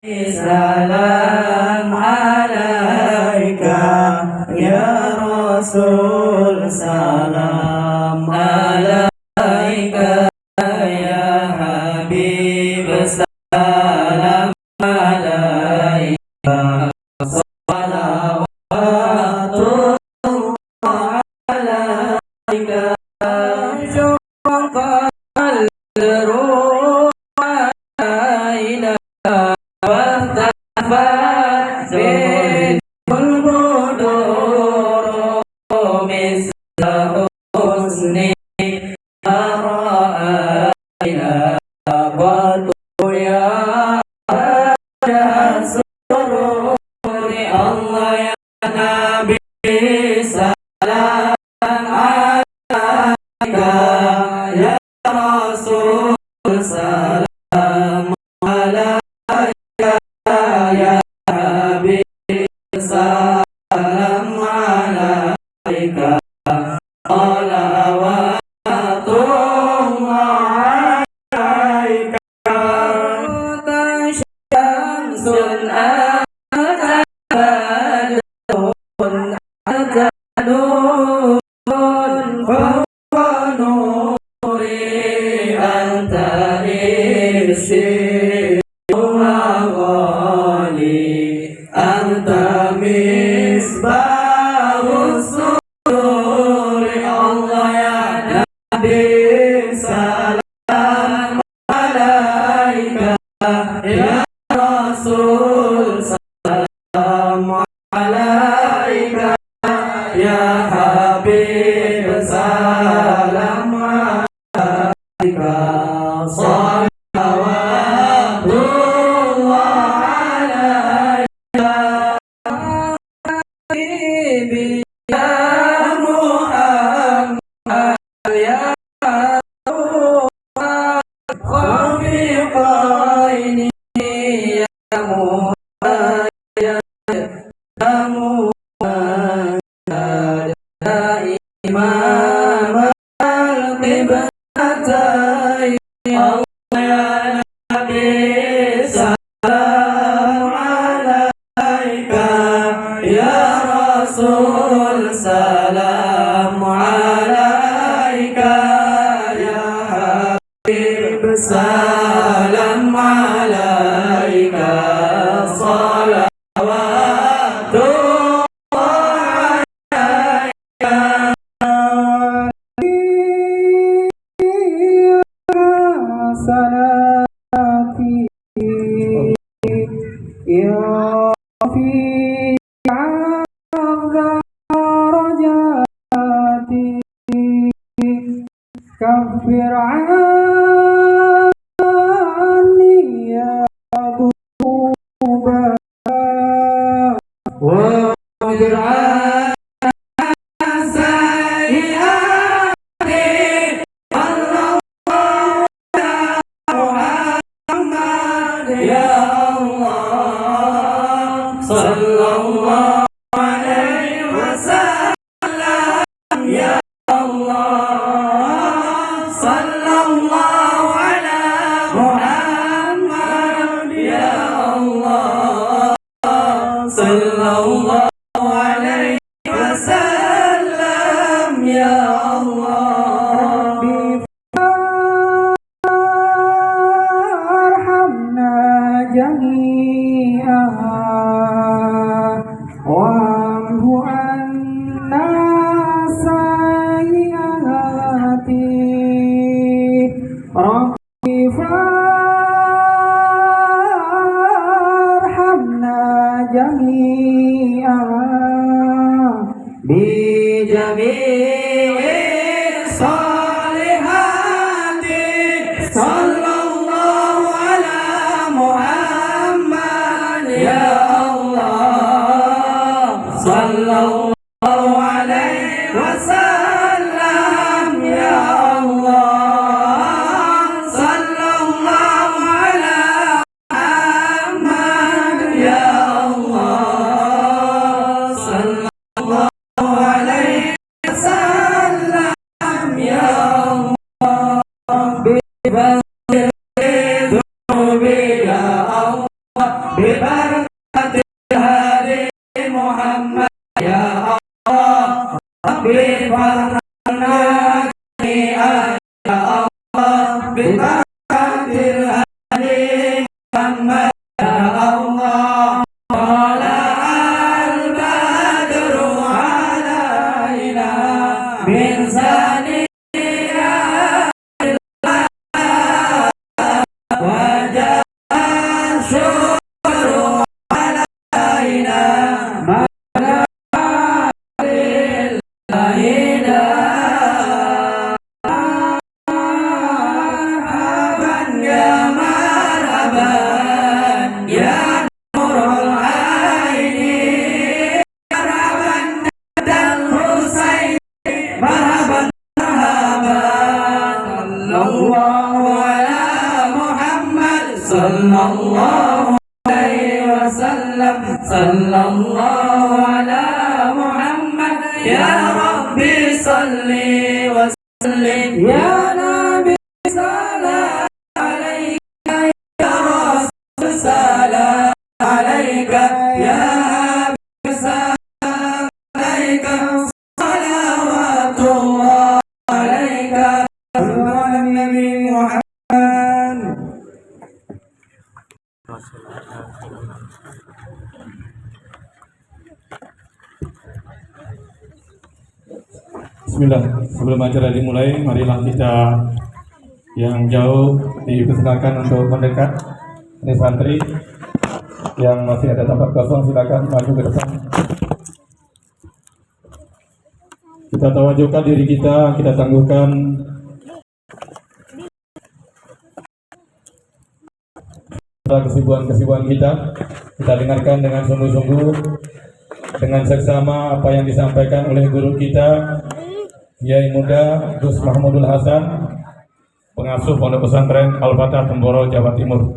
Salam alaika ya Rasul, salam alaika ya Habib, salam alaika, salawatullah alaika, syuraqal ruh ila wahtafat bil budur misla husni ra'ayna qatu ya sururi Allah ya Nabi, salam alaika ya Rasul, salam alaika ya Habib, salam alaika, salawatullah alaika, syamsun anta badrun anta nurun fawqa nuri anta irsi anta misbahus sururi Allah ya Nabi, salam alaika ya Rasul, salam alaika ya Habib, salam alaika, Imam al-qiblatain Allah ya Nabi, salam alaika ya Rasul, salam alaika ya Habib, salam alaika, salawatullah salati ya fi darajati kafir anni ya dhuba wa ajra sallallahu alaihi wasallam ya Allah, sallallahu ala Muhammad ya Allah, sallallahu alaihi wasallam ya Allah, arhamna jami'an wa'fu anna sayyi'ati rabbi farhamna jami'an bi jami'is salihati, sallallahu ala Muhammad ya Allah, sallallahu alaihi wasallam ya Allah, sallallahu ala Muhammad ya Allah, sallallahu alaihi wasallam ya Allah, bi Bibarakatil hadi Muhammad ya Allah, Rabbi farhana ya Allah, bibarakatil hadi Muhammad ya Allah. Qala al-badru alaina min saniyyatil wajah syukru alaina marhaban ya marhaban ya nurul aini, marhaban dan Husain, marhaban marhaban. Sallallahu ala Muhammad, sallallahu alaihi wasallam, sallallahu ala Muhammad ya Rabbi salli wa sallim ya Nabi salam alaika ya Rasul salam alaika ya Habib salam alaika salawatullah alaika ala Nabi Muhammad. Bismillah, sebelum acara dimulai, marilah kita yang jauh dipersilakan untuk mendekat. Ini santri yang masih ada tempat kosong, silakan maju ke depan. Kita tawajukan diri kita tangguhkan kesibukan kita dengarkan dengan sungguh-sungguh, dengan seksama apa yang disampaikan oleh guru kita Kiai Muda Gus Mahmudul Hasan, pengasuh Pondok Pesantren Al-Fatah Temboro, Jawa Timur.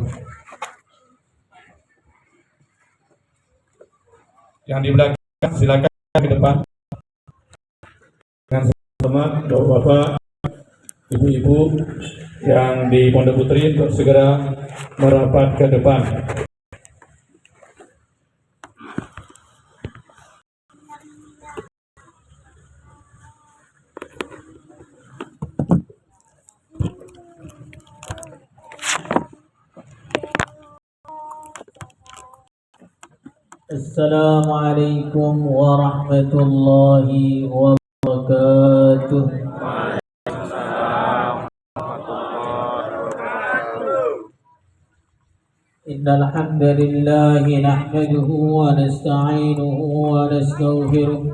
Yang di belakang silakan ke depan dengan teman, bapak, ibu-ibu yang di Pondok Putri untuk segera merapat ke depan. Assalamualaikum warahmatullahi wabarakatuh. Innal hamdalillah nahmaduhu wa nasta'inuhu wa nastaghfiruh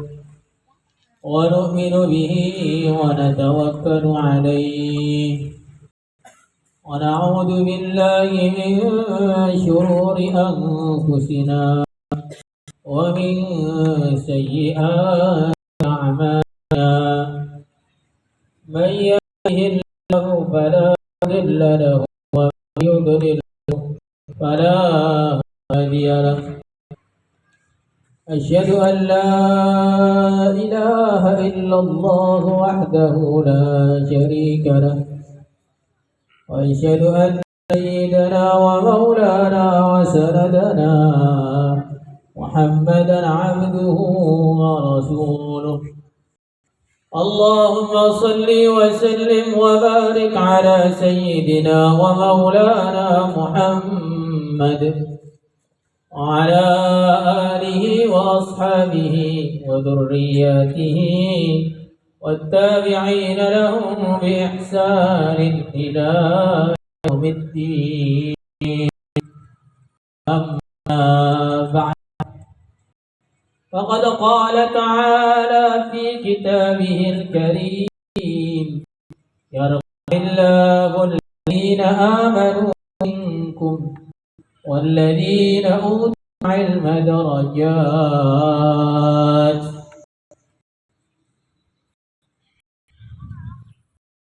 wa nu'minu bihi wa natawakkalu alayhi wa na'udzu billahi min shururi anfusina ومن سيئات أعمالنا من يهده الله فلا مضل له ومن يضلل فلا هادي له أشهد أن لا إله إلا الله وحده لا شريك له وأشهد أن سيدنا ومولانا وسندنا محمدا عبده ورسوله. اللهم صل وسلم وبارك على سيدنا ومولانا محمد وعلى آله وأصحابه وذرياته والتابعين لهم بإحسان إلى يوم الدين. أما بعد، فقد قال تعالى في كتابه الكريم: يرفع الله الذين آمنوا منكم والذين أوتوا العلم درجات.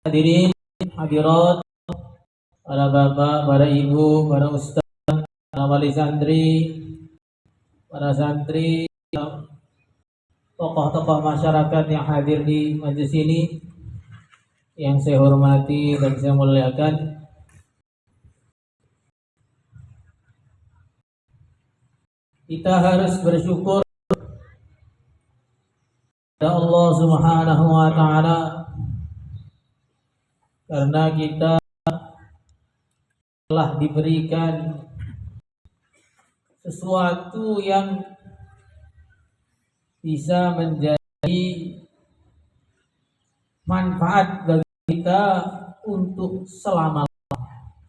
Hadirin hadirat, para bapak, para ibu, para ustaz, para wali santri, para santri, tokoh-tokoh masyarakat yang hadir di majelis ini yang saya hormati dan saya muliakan. kita harus bersyukur kepada Allah Subhanahu wa taala karena kita telah diberikan sesuatu yang bisa menjadi manfaat bagi kita untuk selama-lamanya.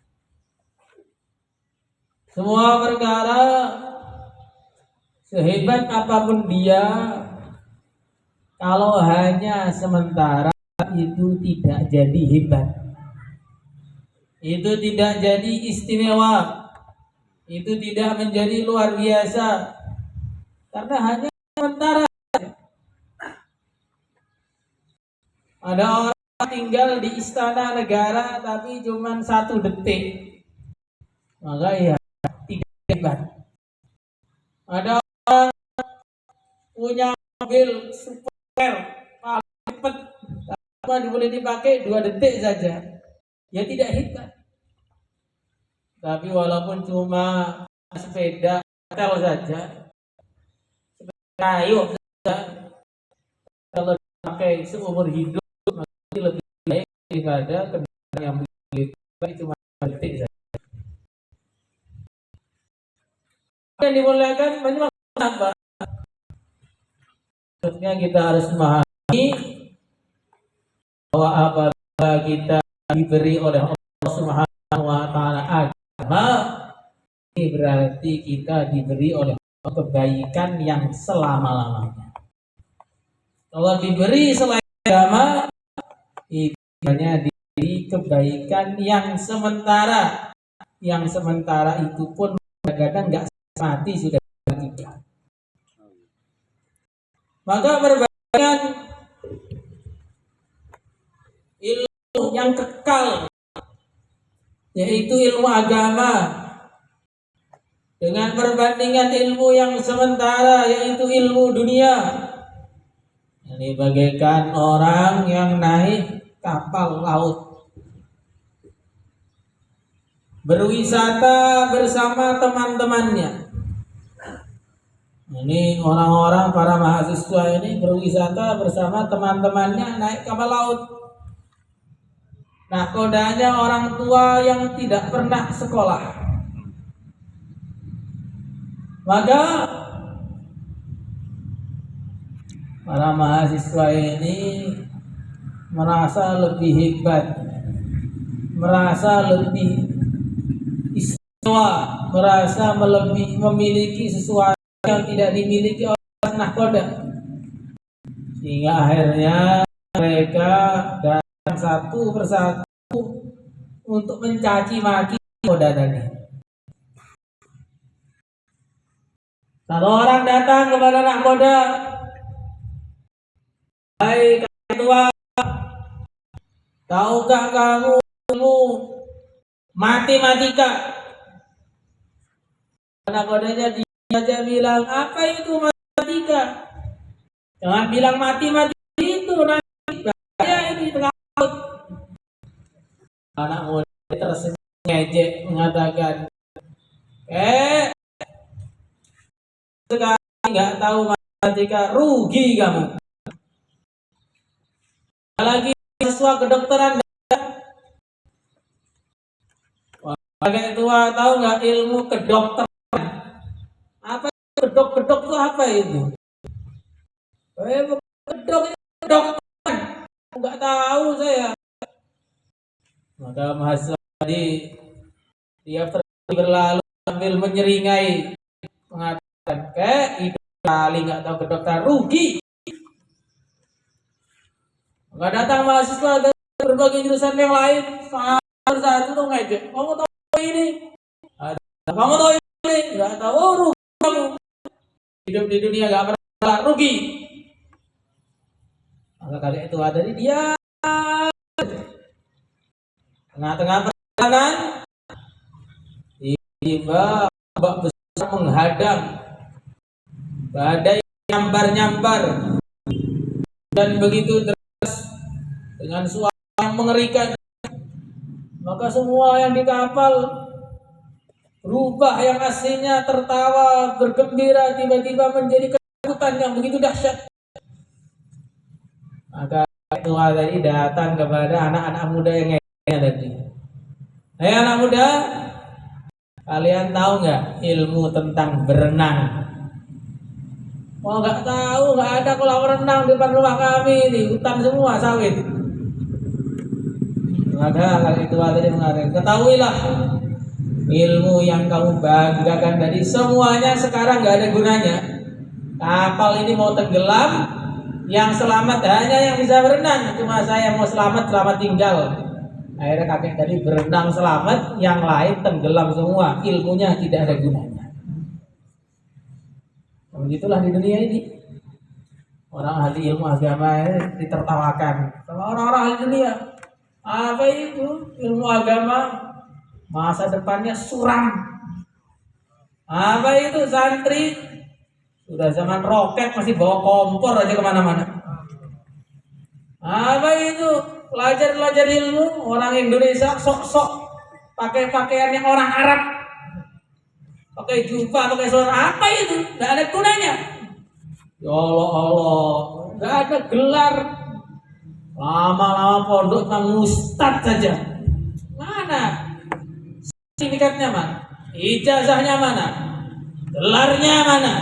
Semua perkara sehebat apapun dia, kalau hanya sementara itu tidak jadi hebat, itu tidak jadi istimewa, itu tidak menjadi luar biasa, karena hanya sementara. Ada orang tinggal di istana negara tapi cuma 1 detik, maka ya tidak hebat. Ada orang punya mobil super paling cepat, tapi boleh dipakai 2 detik saja, ya tidak hebat. Tapi walaupun cuma sepeda tel saja, sepeda kayu saja, kalau dipakai seumur hidup lebih baik daripada kendaraan yang begitu cuma detik saja. Yang dimuliakan banyak apa? Maksudnya kita harus memahami bahwa apabila kita diberi oleh Allah Subhanahu wa taala agama, ini berarti kita diberi oleh Allah kebaikan yang selama-lamanya. Kalau diberi selain agama, itu hanya diberi kebaikan yang sementara. Yang sementara itu pun kadang-kadang nggak mati sudah bagikan. Maka berbandingan ilmu yang kekal, yaitu ilmu agama, dengan perbandingan ilmu yang sementara, yaitu ilmu dunia. Ini bagaikan orang yang naik kapal laut, berwisata bersama teman-temannya. Ini orang-orang para mahasiswa ini berwisata bersama teman-temannya naik kapal laut. Nah, kodanya orang tua yang tidak pernah sekolah. Maka para mahasiswa ini merasa lebih hebat, merasa lebih istimewa, merasa memiliki sesuatu yang tidak dimiliki oleh nahkoda, sehingga akhirnya mereka datang satu persatu untuk mencaci maki nahkoda tadi. Kalau orang datang kepada nahkoda, hai ketua, tahukah kamu matematika? Nahkodanya dia aja bilang, apa itu matematika? Jangan bilang matematika itu, nanti bahaya ini tengah laut. Anak muda tersenyum ngejek mengatakan, sekarang nggak tahu matematika, rugi kamu. Lagi siswa kedokteran, pakai tua tahu nggak ilmu kedokteran? Apa kedok-kedok itu apa itu? Kedokteran, nggak tahu saya. Maka mahasiswa tadi dia pergi berlalu sambil menyeringai, mengatakan, hidup kali nggak tahu kedokteran, rugi. Maka datang mahasiswa dari berbagai jurusan yang lain, satu tuh ngejek, kamu tahu ini? Kamu tahu ini? Nggak tahu, rugi kamu. Hidup di dunia nggak pernah rugi. Maka kali itu ada di dia. Tengah-tengah perjalanan, tiba ombak besar menghadang, badai nyambar-nyambar, dan begitu deras dengan suara yang mengerikan. Maka semua yang di kapal Rubah yang aslinya tertawa, bergembira, tiba-tiba menjadi ketakutan yang begitu dahsyat. Maka tua tadi datang kepada anak-anak muda yang ngeyel tadi. Hei anak muda, kalian tahu nggak ilmu tentang berenang? Oh nggak tahu, nggak ada kolam renang di depan rumah kami, di hutan semua sawit. Maka kali tua tadi mengatakan, ketahuilah ilmu yang kamu banggakan tadi semuanya sekarang nggak ada gunanya. Kapal ini mau tenggelam, yang selamat hanya yang bisa berenang. Cuma saya mau selamat tinggal. Akhirnya kakek tadi berenang selamat, yang lain tenggelam semua. Ilmunya tidak ada gunanya. Begitulah di dunia ini. Orang ahli ilmu agama ini ditertawakan sama orang-orang ahli dunia. Apa itu ilmu agama? Masa depannya suram. Apa itu santri? Sudah zaman roket masih bawa kompor aja kemana-mana. Apa itu pelajar ilmu orang Indonesia sok-sok pakai pakaian yang orang Arab, pakai jubah, pakai selor. Apa itu? Gak ada gunanya. Ya Allah, gak ada gelar. Lama-lama pondok tentang ustadz saja. Mana? Sertifikatnya mana? Ijazahnya mana? Gelarnya mana?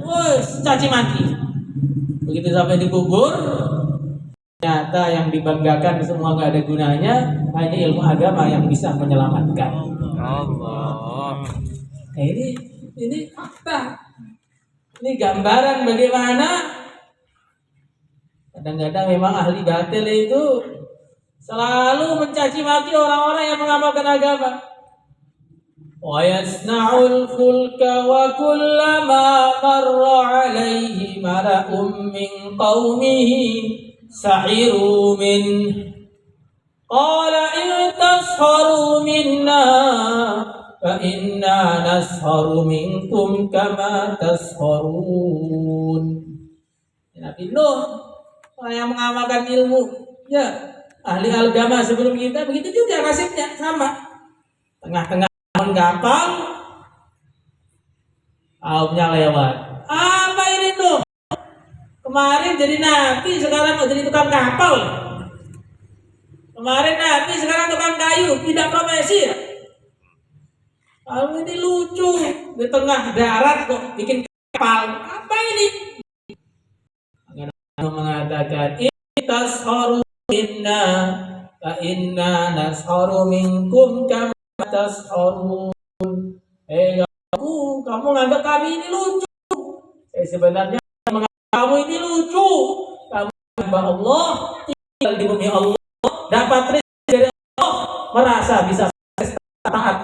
Wes, caci maki. Begitu sampai dikubur, ternyata yang dibanggakan semua nggak ada gunanya, hanya ilmu agama yang bisa menyelamatkan. Allah. Nah, ini fakta. Ini gambaran bagaimana kadang-kadang memang ahli batil itu selalu mencaci maki orang-orang yang mengamalkan agama. وَيَصْنَعُ الْفُلْكَ وَكُلَّمَا مَرَّ عَلَيْهِ مَلَأٌ مِّن قَوْمِهِ سَخِرُوا مِنْهُ قَالَ إِن تَسْخَرُوا مِنَّا فَإِنَّا نَسْخَرُ مِنكُمْ كَمَا تَسْخَرُونَ. Nabi Nuh, orang yang mengamalkan ilmu, ya ahli agama sebelum kita, begitu juga nasibnya sama. Tengah-tengah kapal, kaumnya lewat. Apa ini tuh? Kemarin jadi nabi, sekarang mau jadi tukang kapal. Kemarin nabi, sekarang tukang kayu, tidak profesi ya? Kamu ini lucu, di tengah darat kok bikin kapal. Apa ini? Nabi mengatakan, "Tasharu minna, fa inna nasharu minkum kama tasharun." Kamu nganggap kami ini lucu. Sebenarnya menganggap kamu ini lucu. Kamu hamba Allah, tinggal di bumi Allah, dapat rezeki dari Allah, merasa bisa taat.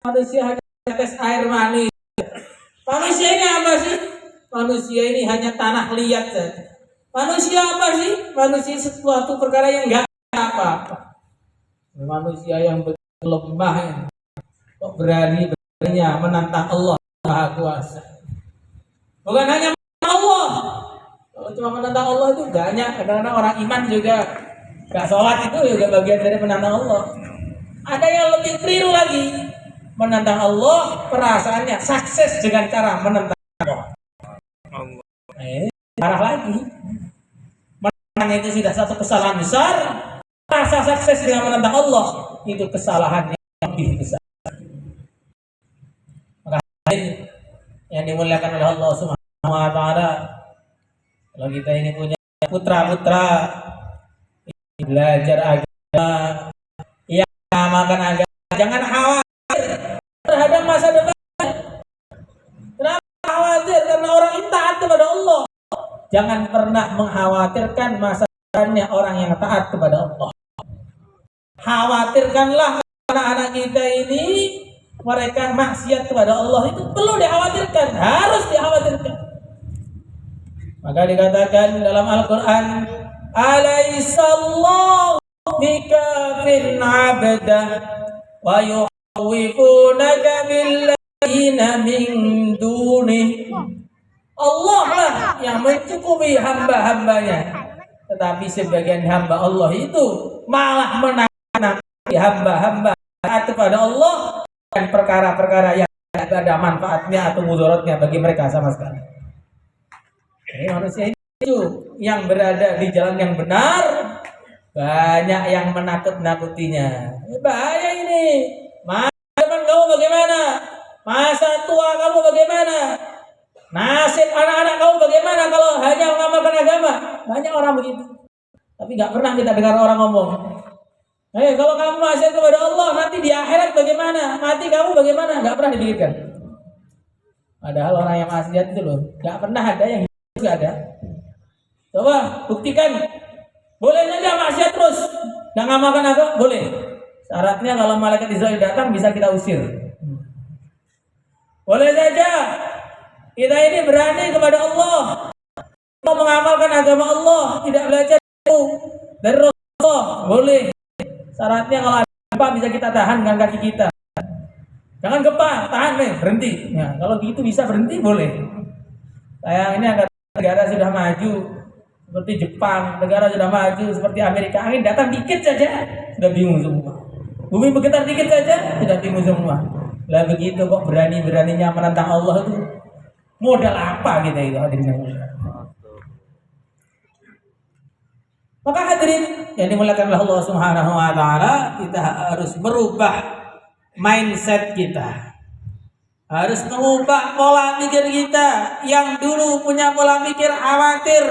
Manusia hanya tetes air mani. Manusia ini apa sih? Manusia ini hanya tanah liat saja. Manusia apa sih? Manusia sesuatu perkara yang enggak apa-apa. Manusia yang lemah, kok beraninya menantang Allah Maha Kuasa. Bukan hanya Allah. Kalau cuma menantang Allah itu banyak. Kadang-kadang orang iman juga gak sholat itu juga bagian dari menantang Allah. Ada yang lebih keliru lagi. Menantang Allah, perasaannya sukses dengan cara menentang Allah. Parah lagi. Menantang itu sudah satu kesalahan besar. Rasa sukses dengan menentang Allah itu kesalahan yang lebih besar. Maka yang dimuliakan oleh Allah Subhanahu wa taala, kalau kita ini punya putra-putra belajar agama, yang mengamalkan agama, jangan khawatir terhadap masa depan. Kenapa khawatir? Karena orang yang taat kepada Allah. Jangan pernah mengkhawatirkan masa depannya orang yang taat kepada Allah. Khawatirkanlah anak-anak kita ini, mereka maksiat kepada Allah, itu perlu dikhawatirkan, harus dikhawatirkan. Maka dikatakan dalam Al-Quran, "Alaihissallahu bikafin 'abdah wa yukhawwifunaka billadzina min dunih." Allah lah yang mencukupi hamba-hambanya, tetapi sebagian hamba Allah itu malah menasihati hamba-hamba taat kepada Allah dan perkara-perkara yang tidak ada manfaatnya atau mudaratnya bagi mereka sama sekali. Ini manusia itu yang berada di jalan yang benar, banyak yang menakut-nakutinya. Ini bahaya ini. Masa depan kamu bagaimana? Masa tua kamu bagaimana? Nasib anak-anak kamu bagaimana kalau hanya mengamalkan agama? Banyak orang begitu. Tapi nggak pernah kita dengar orang ngomong, kalau kamu maksiat kepada Allah, nanti di akhirat bagaimana? Mati kamu bagaimana? Nggak pernah dipikirkan. Padahal orang yang maksiat itu loh, nggak pernah ada yang nggak ada. Coba buktikan. Boleh saja maksiat terus, nggak ngamalkan agama, boleh. Syaratnya kalau malaikat Israel datang bisa kita usir. Boleh saja kita ini berani kepada Allah, mau mengamalkan agama Allah, tidak belajar dari Rasulullah, boleh. Syaratnya kalau ada gempa bisa kita tahan dengan kaki kita. Jangan gempa, tahan nih, berhenti. Nah, kalau begitu bisa berhenti, boleh. Sayang ini agar negara sudah maju seperti Jepang, negara sudah maju seperti Amerika, angin datang dikit saja sudah bingung semua. Bumi bergetar dikit saja sudah bingung semua. Lah begitu kok berani-beraninya menentang Allah itu modal apa kita itu hadirin yang mulia. Maka hadirin yang dimuliakan oleh Allah Subhanahu wa taala, kita harus merubah mindset kita. Harus mengubah pola pikir kita. Yang dulu punya pola pikir khawatir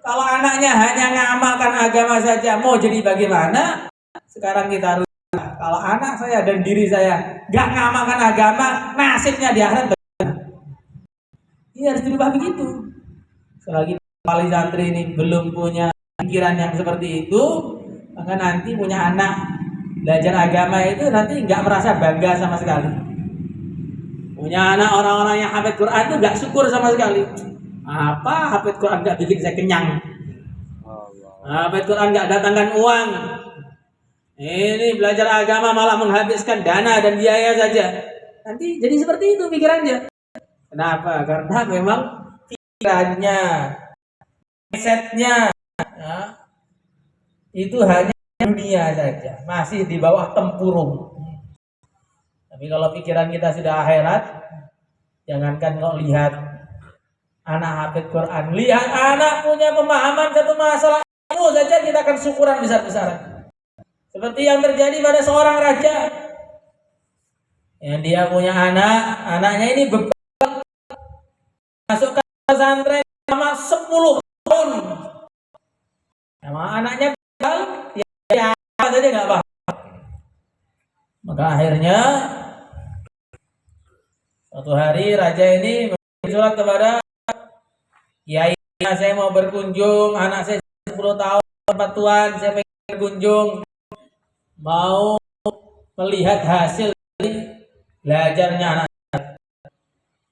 kalau anaknya hanya ngamalkan agama saja mau jadi bagaimana? Sekarang kita harus kalau anak saya dan diri saya gak ngamalkan agama, nasibnya di akhirat bagaimana? Ini harus dirubah begitu. Selagi wali santri ini belum punya pikiran yang seperti itu, maka nanti punya anak belajar agama itu nanti nggak merasa bangga sama sekali. Punya anak orang-orang yang hafid Quran itu nggak syukur sama sekali. Apa hafid Quran nggak bikin saya kenyang? Hafid Quran nggak datangkan uang. Ini belajar agama malah menghabiskan dana dan biaya saja. Nanti jadi seperti itu pikirannya. Kenapa? Karena memang pikirannya, mindsetnya itu hanya dunia saja, masih di bawah tempurung. Tapi kalau pikiran kita sudah akhirat, jangankan kau lihat anak hafid Quran, lihat anak punya pemahaman satu masalah ilmu saja kita akan syukuran besar-besaran. Seperti yang terjadi pada seorang raja yang dia punya anaknya ini beban masuk ke pesantren selama 10 tahun. Emang anaknya ya apa saja nggak paham. Maka akhirnya suatu hari raja ini bersurat kepada kiai, saya mau berkunjung, anak saya 10 tahun tempat tuan, saya pengen berkunjung, mau melihat hasil dari belajarnya anak.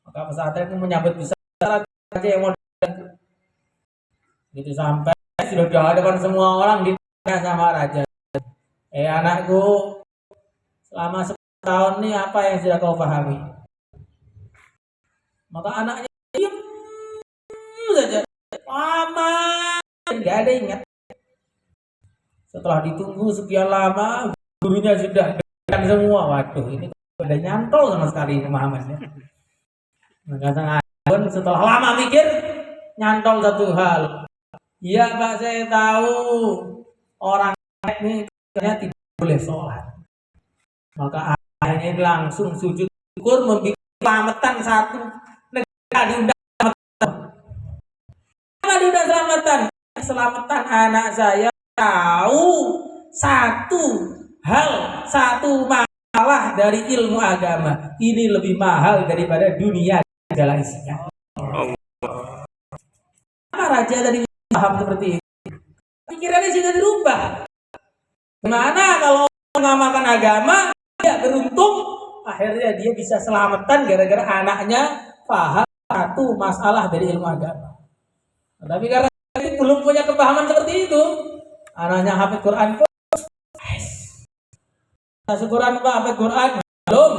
Maka pesantren itu menyambut besar raja yang mau gitu sampai sudah di hadapan semua orang ditanya sama raja, anakku, selama 10 tahun ini apa yang sudah kau pahami? Maka anaknya diam saja, lama, tidak ada ingat. Setelah ditunggu sekian lama, gurunya sudah dengar semua. Waduh, ini udah nyantol sama sekali pemahamannya. Maka sang ayah setelah lama mikir, nyantol satu hal. Iya Pak, saya tahu orang ini tidak boleh sholat. Maka ayahnya langsung sujud syukur membuat selamatan satu negara diundang selamatan. Selamatan anak saya tahu satu hal, satu masalah dari ilmu agama. Ini lebih mahal daripada dunia segala isinya. Apa raja tadi paham seperti itu? Pikirannya sudah dirubah. Gimana kalau mengamalkan agama, dia beruntung, akhirnya dia bisa selamatan gara-gara anaknya paham satu masalah dari ilmu agama. Tapi karena dia belum punya kepahaman seperti itu, anaknya hafid Quran pun syukuran Pak hafid Quran belum.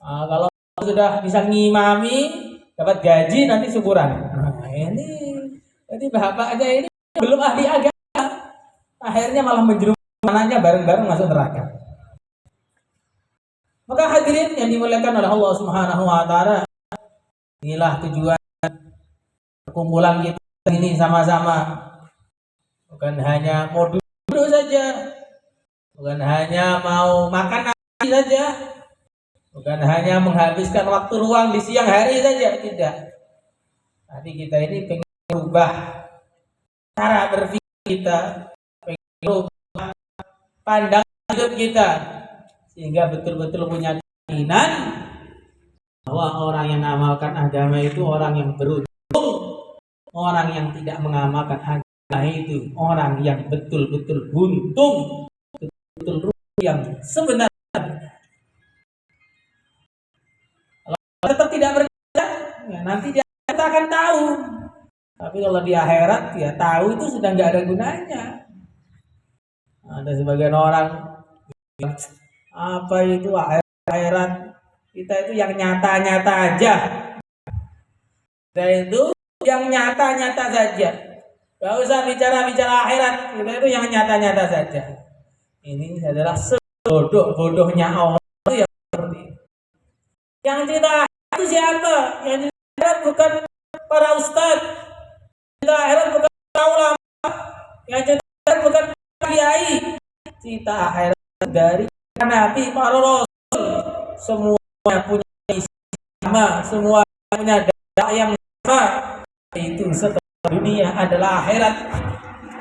Kalau sudah bisa ngimami dapat gaji nanti syukuran. Ini jadi bapaknya ini belum ahli agama, akhirnya malah menjerumuskan anaknya bareng-bareng masuk neraka. Maka hadirin yang dimuliakan oleh Allah Subhanahu wa taala, inilah tujuan perkumpulan kita ini sama-sama. Bukan hanya mau duduk saja, bukan hanya mau makan nasi saja, bukan hanya menghabiskan waktu luang di siang hari saja, tidak. Tapi kita ini pengen berubah cara berpikir kita, pengen berubah pandang hidup kita, sehingga betul-betul punya keyakinan bahwa orang yang mengamalkan agama itu orang yang beruntung, orang yang tidak mengamalkan agama itu orang yang betul-betul buntung, betul-betul rugi yang sebenarnya. Kalau tetap tidak bekerja, ya nanti dia akan tahu. Tapi kalau di akhirat, ya tahu itu sudah nggak ada gunanya. Ada sebagian orang, apa itu akhirat? Kita itu yang nyata-nyata aja. Kita itu yang nyata-nyata saja. Gak usah bicara-bicara akhirat. Kita itu yang nyata-nyata saja. Ini adalah sebodoh-bodohnya Allah yang seperti itu. Yang cerita itu siapa? Yang cerita akhirat bukan para ustadz. Cerita akhirat bukan para ulama. Yang cerita akhirat bukan kiai. Cerita akhirat dari Nabi, para Rasul. Semuanya punya isi sama, semua punya daya yang sama. Itu setelah dunia adalah akhirat.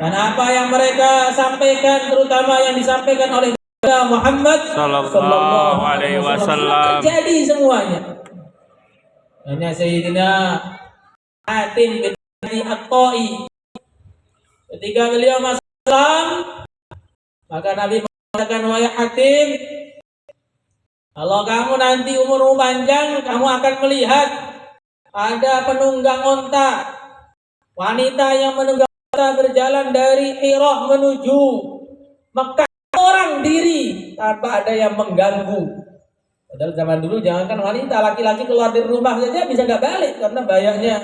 Dan apa yang mereka sampaikan, terutama yang disampaikan oleh Muhammad sallallahu alaihi wasallam, terjadi semuanya. Hanya Sayyidina Hatim bin At-Tai, ketika beliau masuk Islam, maka Nabi mengatakan, wahai Hatim, kalau kamu nanti umurmu panjang, kamu akan melihat ada penunggang onta, wanita yang menunggang onta berjalan dari Hira menuju Mekah orang diri tanpa ada yang mengganggu. Padahal zaman dulu jangankan wanita, laki-laki keluar dari rumah saja bisa nggak balik karena banyaknya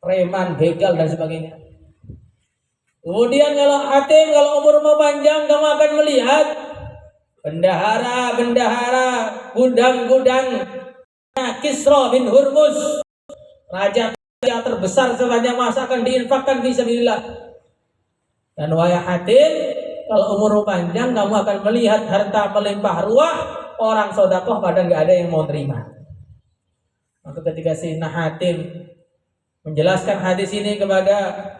preman, begal dan sebagainya. Kemudian kalau Hatim, kalau umurmu panjang, kamu akan melihat bendahara-bendahara, gudang-gudang Kisra bin Hurmuz, raja yang terbesar sepanjang masa, akan diinfakkan fisabilillah. Dan wahai Hatim, kalau umurmu panjang, kamu akan melihat harta melimpah ruah, orang sedekah pada nggak ada yang mau terima. Maka ketika Sayyidina Hatim menjelaskan hadis ini kepada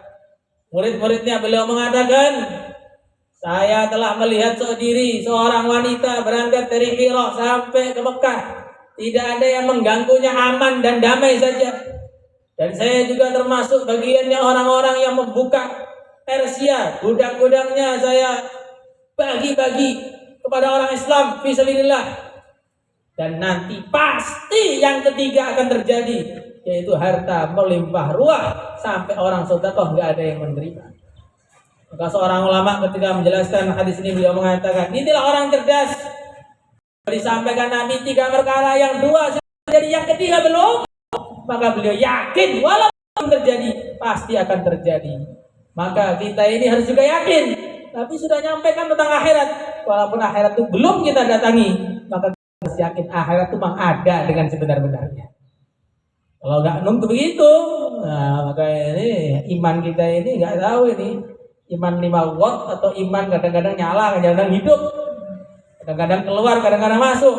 murid-muridnya, beliau mengatakan, saya telah melihat sendiri seorang wanita berangkat dari Hira sampai ke Mekah. Tidak ada yang mengganggunya, aman dan damai saja. Dan saya juga termasuk bagiannya orang-orang yang membuka Persia, gudang-gudangnya saya bagi-bagi kepada orang Islam fisabilillah. Dan nanti pasti yang ketiga akan terjadi, yaitu harta melimpah ruah sampai orang sedekah nggak ada yang menerima. Maka seorang ulama ketika menjelaskan hadis ini, beliau mengatakan, inilah orang cerdas. Disampaikan Nabi 3 perkara, yang 2 sudah terjadi, yang ketiga belum. Maka beliau yakin walaupun terjadi pasti akan terjadi. Maka kita ini harus juga yakin. Tapi sudah nyampaikan tentang akhirat, walaupun akhirat itu belum kita datangi, maka kita harus yakin akhirat itu memang ada dengan sebenar-benarnya. Kalau nggak nunggu begitu, nah maka ini iman kita ini nggak tahu ini iman 5 watt atau iman kadang-kadang nyala, kadang-kadang hidup, kadang-kadang keluar, kadang-kadang masuk.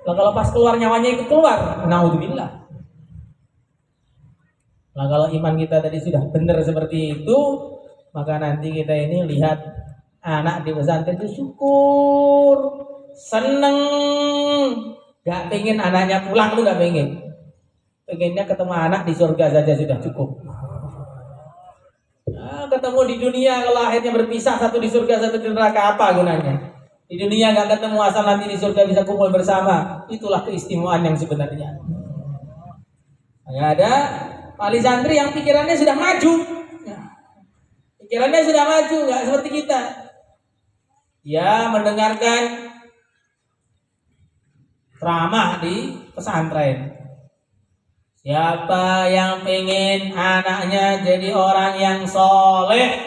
Nah, kalau pas keluar nyawanya ikut keluar, naudzubillah. Nah, kalau iman kita tadi sudah benar seperti itu, maka nanti kita ini lihat anak di pesantren itu syukur, seneng, gak pengen anaknya pulang tuh, gak pengen. Pengennya ketemu anak di surga saja sudah cukup. Nah, ketemu di dunia, kalau akhirnya berpisah, satu di surga, satu di neraka, apa gunanya? Di dunia nggak ketemu, asal nanti di surga bisa kumpul bersama. Itulah keistimewaan yang sebenarnya. Ada wali santri yang pikirannya sudah maju, pikirannya sudah maju, nggak seperti kita. Dia mendengarkan ceramah di pesantren. Siapa yang pengen anaknya jadi orang yang soleh,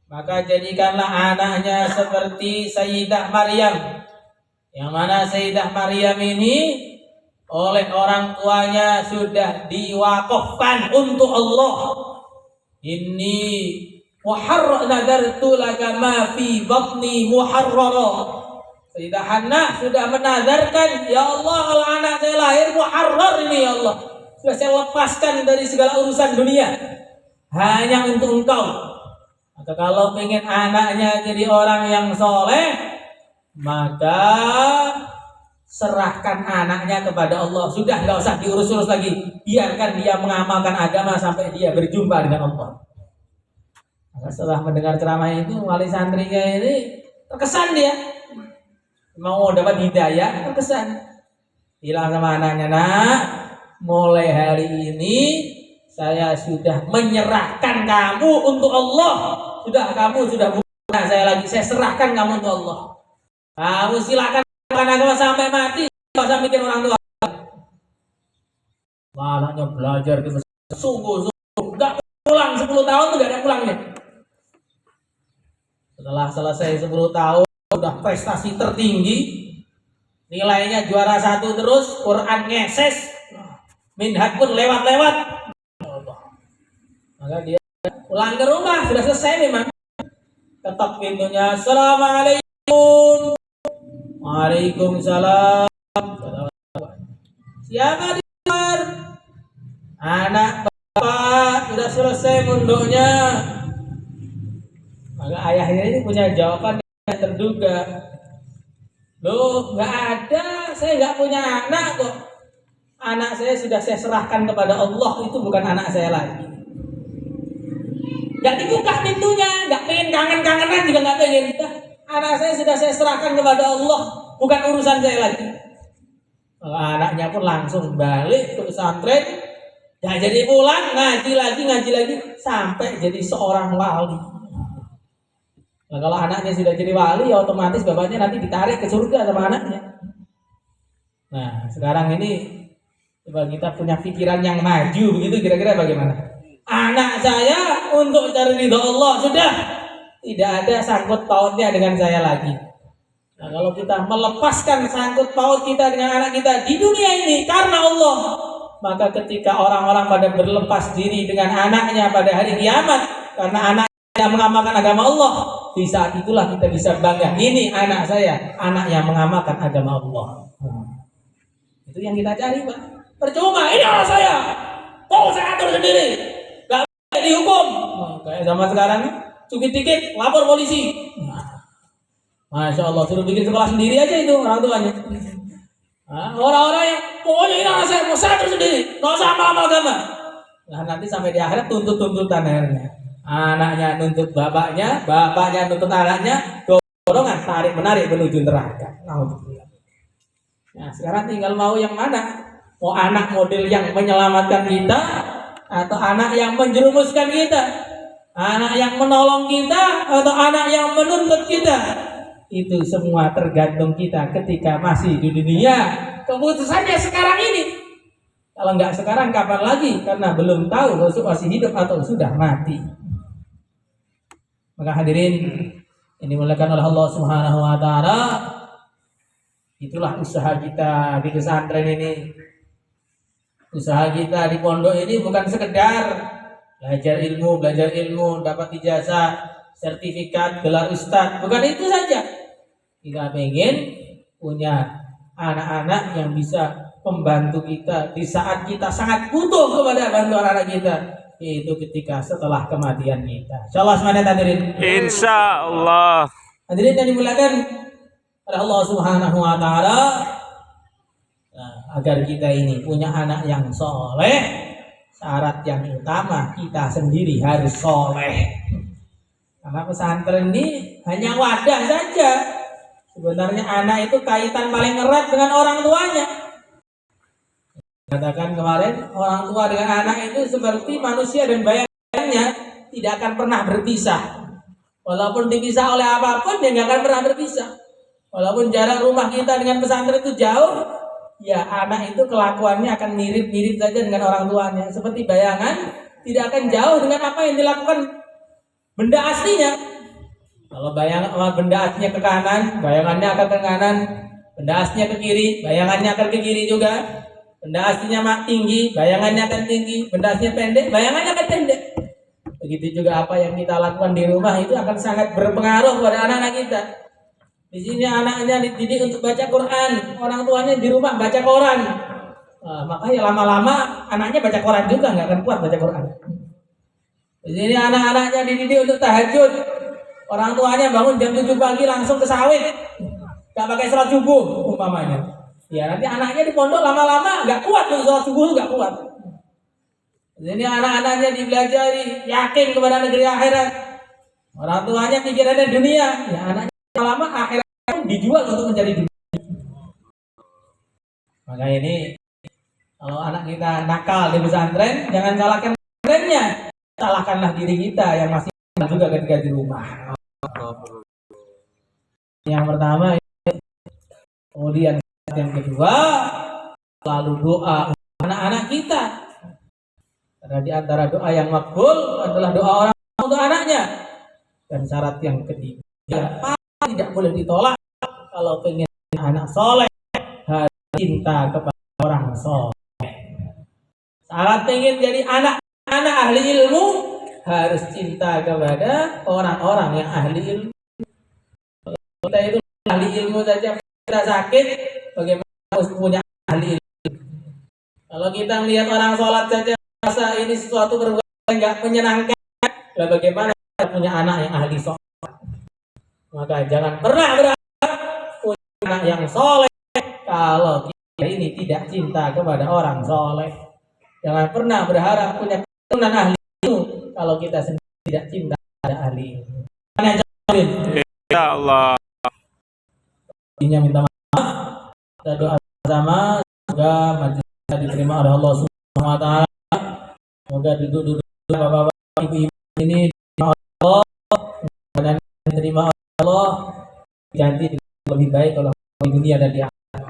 maka jadikanlah anaknya seperti Sayyidah Maryam. Yang mana Sayyidah Maryam ini oleh orang tuanya sudah diwakafkan untuk Allah. Inni nadartu laka ma fi batni muharrara. Sayyidah Hannah sudah menadarkan, ya Allah, kalau anak saya lahir muharrar ini ya Allah, sudah saya lepaskan dari segala urusan dunia hanya untuk Engkau. Maka kalau pengen anaknya jadi orang yang soleh, maka serahkan anaknya kepada Allah. Sudah, nggak usah diurus-urus lagi, biarkan dia mengamalkan agama sampai dia berjumpa dengan Allah. Maka setelah mendengar ceramah itu, wali santrinya ini terkesan, dia mau dapat hidayah, terkesan. Bilang sama anaknya, nak, mulai hari ini saya sudah menyerahkan kamu untuk Allah. Kamu sudah bukan saya lagi, saya serahkan kamu untuk Allah. Kamu silakan agama sampai mati, nggak usah mikir orang tua. Anaknya belajar di masjid, sungguh-sungguh nggak pulang 10 tahun tuh nggak ada pulangnya. Setelah selesai 10 tahun, udah prestasi tertinggi, nilainya juara 1 terus, Quran ngeses, minhaj pun lewat-lewat. Maka dia pulang ke rumah, sudah selesai memang. Ketok pintunya, Assalamualaikum. Waalaikumsalam. Siapa di luar? Anak bapak, sudah selesai mondoknya. Maka ayahnya ini punya jawaban yang terduga. Loh, nggak ada, saya nggak punya anak kok. Anak saya sudah saya serahkan kepada Allah, itu bukan anak saya lagi. Nggak dibuka pintunya, nggak pengen kangen-kangenan juga nggak pengen. Anak saya sudah saya serahkan kepada Allah, bukan urusan saya lagi. Anaknya pun langsung balik ke pesantren, nggak jadi pulang, ngaji lagi, sampai jadi seorang wali. Nah, kalau anaknya sudah jadi wali, ya otomatis bapaknya nanti ditarik ke surga sama anaknya. Nah, sekarang ini coba kita punya pikiran yang maju begitu, kira-kira bagaimana? Anak saya untuk cari ridho Allah sudah tidak ada sangkut pautnya dengan saya lagi. Nah, kalau kita melepaskan sangkut paut kita dengan anak kita di dunia ini karena Allah, maka ketika orang-orang pada berlepas diri dengan anaknya pada hari kiamat karena anak yang mengamalkan agama Allah, di saat itulah kita bisa bangga, ini anak saya, anak yang mengamalkan agama Allah. Itu yang kita cari, Pak. Percuma, ini anak saya, mau saya atur sendiri, gak bisa dihukum. Kayak zaman sekarang, cubit dikit, lapor polisi. Masya Allah, suruh bikin sekolah sendiri aja itu orang tuanya. Orang-orang yang pokoknya ini anak saya, mau saya atur sendiri, gak usah amal-amal agama. Nah, nanti sampai di akhirat tuntut-tuntutan akhirnya. Anaknya nuntut bapaknya, bapaknya nuntut anaknya, dorongan tarik-menarik menuju neraka. Nah, sekarang tinggal mau yang mana? Mau anak model yang menyelamatkan kita, atau anak yang menjerumuskan kita? Anak yang menolong kita, atau anak yang menuntut kita? Itu semua tergantung kita ketika masih di dunia. Keputusannya sekarang ini. Kalau nggak sekarang, kapan lagi? Karena belum tahu masih hidup atau sudah mati. Maka hadirin yang dimuliakan oleh Allah Subhanahu wa taala, itulah usaha kita di pesantren ini. Usaha kita di pondok ini bukan sekedar belajar ilmu, dapat ijazah, sertifikat, gelar ustaz. Bukan itu saja. Kita pengen punya anak-anak yang bisa membantu kita di saat kita sangat butuh kepada bantuan anak kita, yaitu ketika setelah kematian kita. Insyaallah semuanya hadirin. Insyaallah. Hadirin yang dimuliakan oleh Allah Subhanahu wa taala, agar kita ini punya anak yang soleh, syarat yang utama kita sendiri harus soleh. Karena pesantren ini hanya wadah saja. Sebenarnya anak itu kaitan paling erat dengan orang tuanya. Katakan kemarin, orang tua dengan anak itu seperti manusia dan bayangannya tidak akan pernah berpisah. Walaupun dipisah oleh apapun, dia nggak akan pernah berpisah. Walaupun jarak rumah kita dengan pesantren itu jauh, ya anak itu kelakuannya akan mirip-mirip saja dengan orang tuanya. Seperti bayangan, tidak akan jauh dengan apa yang dilakukan benda aslinya. Kalau benda aslinya ke kanan, bayangannya akan ke kanan. Benda aslinya ke kiri, bayangannya akan ke kiri juga. Benda aslinya tinggi, bayangannya akan tinggi. Benda aslinya pendek, bayangannya akan pendek. Begitu juga apa yang kita lakukan di rumah itu akan sangat berpengaruh pada anak-anak kita. Di sini anaknya dididik untuk baca Quran, orang tuanya di rumah baca koran. Makanya lama-lama anaknya baca koran juga, nggak akan kuat baca Quran. Di sini anak-anaknya dididik untuk tahajud, orang tuanya bangun jam 7 pagi langsung ke sawit, nggak pakai sholat subuh umpamanya. Ya nanti anaknya di pondok lama-lama nggak kuat untuk sholat subuh, nggak kuat. Jadi anak-anaknya dipelajari yakin kepada negeri akhirat. Orang tuanya pikirannya dunia, ya anaknya lama akhirat dijual untuk menjadi dunia. Maka ini kalau anak kita nakal di pesantren, jangan salahkan pesantrennya, salahkanlah diri kita yang masih juga ketika di rumah. Yang pertama, kemudian yang kedua, lalu doa anak-anak kita. Karena di antara doa yang makbul adalah doa orang untuk anaknya. Dan syarat yang ketiga, tidak boleh ditolak kalau pengen anak soleh, harus cinta kepada orang soleh. Syarat pengen jadi anak ahli ilmu, harus cinta kepada orang-orang yang ahli ilmu. Kita itu ahli ilmu saja kita sakit, bagaimana harus punya ahli ilmu? Kalau kita melihat orang sholat saja rasa ini sesuatu perbuatan nggak menyenangkan, bagaimana kita punya anak yang ahli sholat? Maka jangan pernah berharap punya anak yang soleh kalau kita ini tidak cinta kepada orang soleh. Jangan pernah berharap punya keturunan ahli ilmu kalau kita sendiri tidak cinta kepada ahli ilmu. Ya Allah. Minta maaf, kita doa bersama, semoga majelis kita diterima oleh Allah Subhanahu wa taala. Semoga duduk bapak-bapak ibu-ibu ini diterima oleh Allah, dan diterima oleh Allah, ganti lebih baik kalau di dunia dan di akhirat.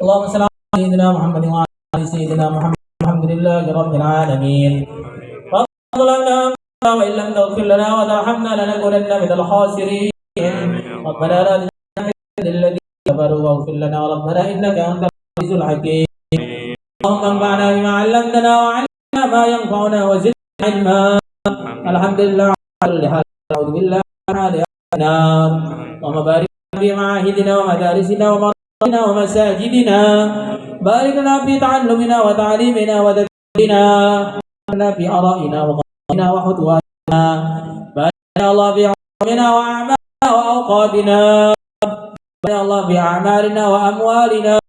Allahumma shalli ala sayyidina Muhammadin wa ala sayyidina Muhammad. Alhamdulillahi rabbil alamin. Rabbana wa illam taghfir lana wa tarhamna lanakunanna minal khasirin. Rabbana la tuzigh lilladzi kafaru waghfir lana rabbana innaka antal azizul hakim. Allahumma anfa'na bima 'allamtana wa 'allimna ma yanfa'una wa zidna 'ilma. Alhamdulillah ala kulli hal. A'udzu billahi min an-nar. Allahumma barik fi ma'ahidina wa madarisina wa marasina wa masajidina. Barik lana fi ta'allumina wa ta'limina wa tadbirina. Lana fi ara'ina wa qawlina wa hudwana. Barik ya Allah fi a'malina wa a'malina wa awqatina. Ya Allah bi a'malina wa amwalina.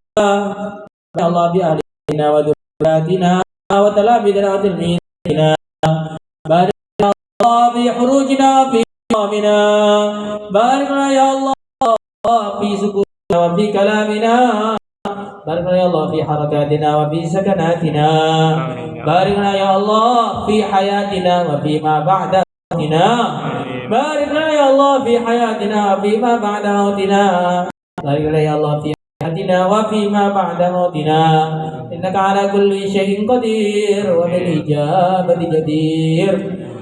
Ya Allah bi ahlina wa dhurriyyatina wa talabidina wa tilmidina. Barik ya Allah bi hurujina wa fi qamina. Barik ya Allah fi sukunina wa fi kalamina. Barik ya Allah fi harakatina wa fi sakanatina. Barik ya Allah fi hayatina wa fi ma ba'da mautina. Barik ya Allah fi hayatina wa fi ma ba'da mautina. Barik ya Allah fi hayatina wa fi ma ba'da mautina. Innaka ala kulli syai'in qadir wa bil ijabati jadir.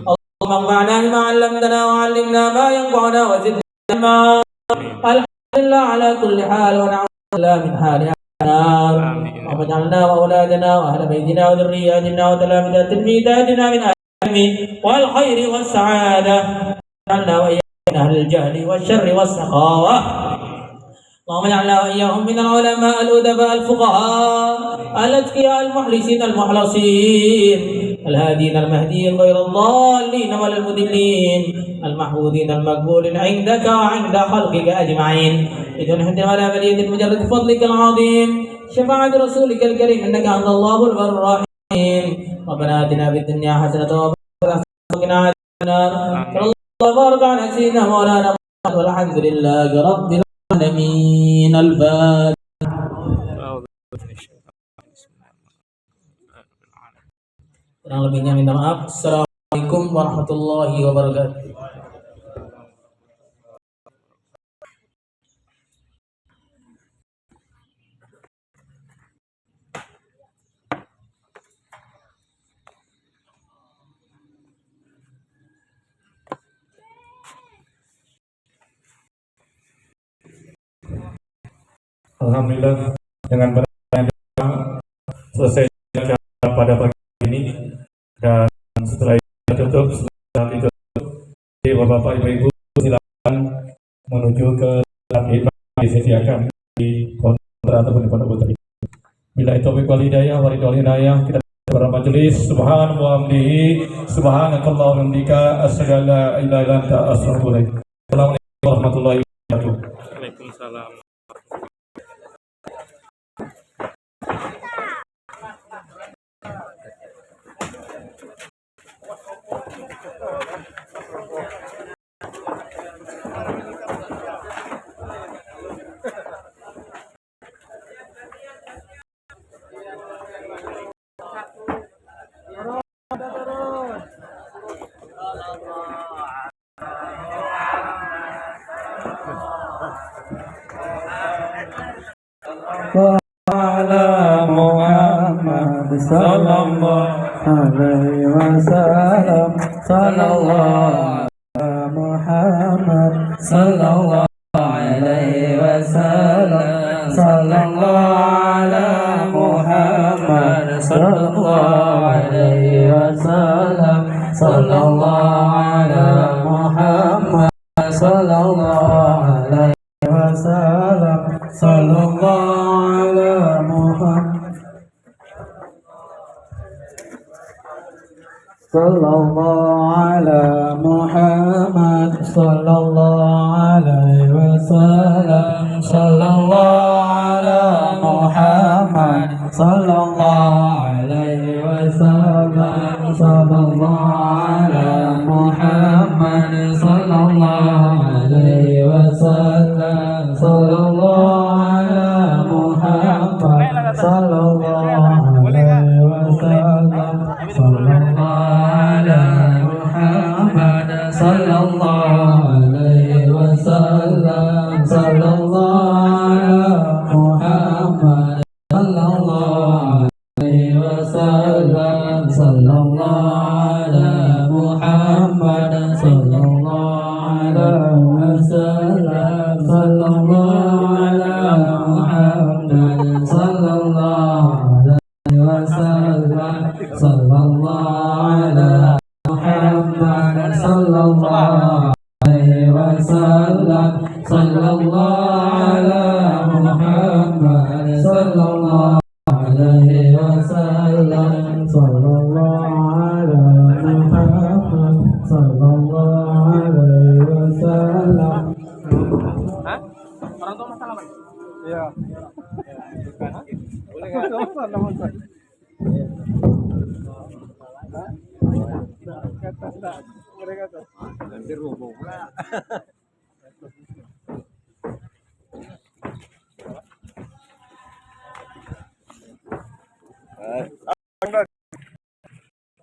Allahumma anfa'na bima 'allamtana wa 'allimna ma yanfa'una wa zidna ilma. Alhamdulillah ala kulli hal wa na'udzu min hali النار. وجعلنا وأولادنا وأهل بيتنا وذرياتنا وتلامذة تلميذاتنا من أهل العلم والخير والسعادة. وجعلنا وإياهم من أهل الجهل والشر والسخاوة. اللهم اجعلنا وإياهم من العلماء الأدباء الفقهاء الأتقياء المخلصين المخلصين الهادين المهديين غير الضالين ولا المضلين المحمودين المقبولين عندك وعند خلقك أجمعين بدون حد ولا بلية مجرد فضلك العظيم شفاعة رسولك الكريم إنك أنت الله البر الرحيم. ربنا آتنا في الدنيا حسنة وفي الآخرة حسنة وقنا عذاب النار. صلى الله وبارك على سيدنا مولانا محمد والحمد لله رب العالمين. الفاتحة. Kurang lebihnya minta maaf. Assalamualaikum warahmatullahi wabarakatuh. Alhamdulillah dengan bertanya selesai acara pada pagi ini, dan setelah itu tutup, setelah itu Bapak Ibu silakan menuju ke tempat khidmat yang disediakan di konter ataupun di pondok putri. Bila itu wal hidayah kita pada majelis subhanallah wa hamdihi subhanakallah wa hamdika asyhadu an la ilaha illa anta astaghfiruka wa atubu ilaik. Assalamualaikum warahmatullahi wabarakatuh. Waalaikumsalam. Ala Muhammad sallallahu alaihi wasallam, sallallahu ala Muhammad sallallahu alaihi wasallam, sallallahu ala Muhammad sallallahu alaihi wasallam, sallallahu ala Muhammad sallallahu alaihi wasallam, sallallahu ala Muhammad sallallahu ala Muhammad sallallahu alaihi wasallam, sallallahu ala Muhammad sallallahu alaihi wasallam, sallallahu ala Muhammad sallallahu alaihi wasallam, sallallahu ala Muhammad sallallahu alaihi wasallam, sallallahu ala Muhammad sallallahu alaihi wasallam, sallallahu ala Muhammad sallallahu alaihi wasallam, sallallahu ala Muhammad sallallahu alaihi wasallam, sallallahu ala Muhammad sallallahu alaihi wasallam, sallallahu ala Muhammad sallallahu alaihi wasallam, sallallahu ala Muhammad sallallahu alaihi wasallam, sallallahu ala Muhammad sallallahu alaihi wasallam. Orang tua masalah apa? Iya. Boleh nggak? Kata mereka tuh. Nanti rubuh pula.